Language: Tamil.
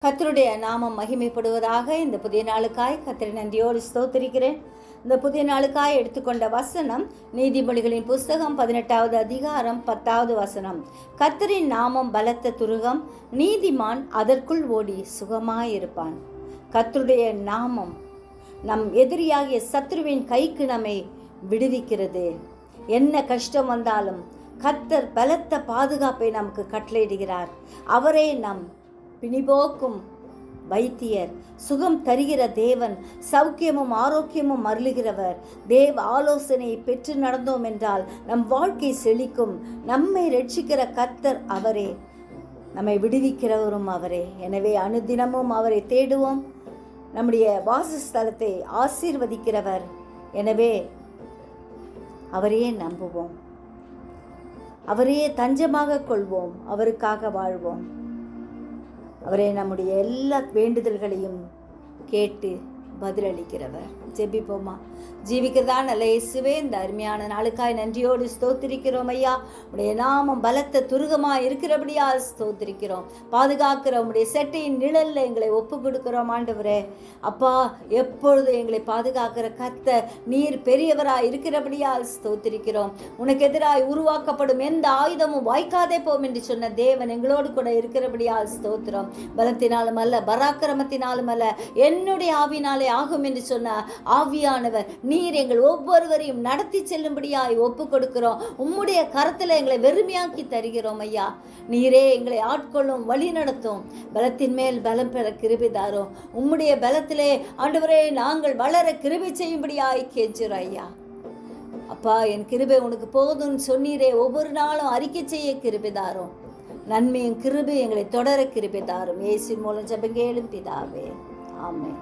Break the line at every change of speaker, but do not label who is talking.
கர்த்தருடைய நாமம் மகிமைப்படுவதாக. இந்த புதிய நாளுக்காய் கர்த்தரை நன்றியோடு ஸ்தோத்திரிக்கிறேன். இந்த புதிய நாளுக்காய் எடுத்துக்கொண்ட வசனம் நீதிமொழிகளின் புஸ்தகம் 18வது அதிகாரம் 10வது வசனம். கர்த்தரின் நாமம் பலத்த துருகம், நீதிமான் அதற்குள் ஓடி சுகமாயிருப்பான். கர்த்தருடைய நாமம் நம் எதிரியாகிய சத்ருவின் கைக்கு நம்மை விடுவிக்கிறது. என்ன கஷ்டம் வந்தாலும் கர்த்தர் பலத்த பாதுகாப்பை நமக்கு கட்டளையிடுகிறார். அவரே நம் பிணிபோக்கும் வைத்தியர், சுகம் தருகிற தேவன், சௌக்கியமும் ஆரோக்கியமும் அருளுகிறவர். தேவ ஆலோசனையை பெற்று நடந்தோம் என்றால் நம் வாழ்க்கை செழிக்கும். நம்மை ரட்சிக்கிற கர்த்தர் அவரே, நம்மை விடுவிக்கிறவரும் அவரே. எனவே அனுதினமும் அவரை தேடுவோம். நம்முடைய வாசஸ்தலத்தை ஆசீர்வதிக்கிறவர். எனவே அவரையே நம்புவோம், அவரையே தஞ்சமாக கொள்வோம், அவருக்காக வாழ்வோம். அவரே நம்முடைய எல்லா வேண்டுதல்களையும் கேட்டு பதிலளிக்கிறவர். ஜெபிப்போமா. ஜீவிக்கிறதா நல்ல இயேசுவே, இந்த அருமையான நாளுக்காய் நன்றியோடு ஸ்தோத்திரிக்கிறோம் ஐயா. உடைய நாமம் பலத்த துருகமாக இருக்கிறபடியா ஸ்தோத்திரிக்கிறோம். பாதுகாக்கிற உடைய செட்டையின் நிழல்ல எங்களை ஒப்பு கொடுக்கிறோம் ஆண்டவரே. அப்பா, எப்பொழுது எங்களை பாதுகாக்கிற கர்த்தர் நீர் பெரியவராய் இருக்கிறபடியா ஸ்தோத்திரிக்கிறோம். உனக்கு எதிராய் உருவாக்கப்படும் எந்த ஆயுதமும் வாய்க்காதே போம் என்று சொன்ன தேவன் எங்களோடு கூட இருக்கிறபடியா ஸ்தோத்திரம். பலத்தினாலும் அல்ல, பராக்கிரமத்தினாலும் அல்ல, என்னுடைய ஆவினாலே ஆகும் என்று சொன்ன ஆவியானவர் நீர் எங்கள் ஒவ்வொருவரையும் நடத்தி செல்லும்படியாய் ஒப்பு கொடுக்கிறோம். உம்முடைய கரத்தில் எங்களை வெறுமையாக்கி தருகிறோம் ஐயா. நீரே எங்களை ஆட்கொள்ளும், வழி நடத்தும். பலத்தின் மேல் பலம் பெற கிருபை தாரும். உம்முடைய பலத்திலே ஆண்டவரே நாங்கள் வளர கிருபை செய்யும்படியாய் கெஞ்சுறோம் ஐயா. அப்பா, என் கிருபை உனக்கு போதும்னு சொன்னீரே, ஒவ்வொரு நாளும் அறிக்கை செய்ய கிருபை தாரும். நன்மையும் கிருபை எங்களை தொடர கிருபை தாரும். இயேசுவின் மூலம் ஜெபம் கேளும் பிதாவே, ஆமென்.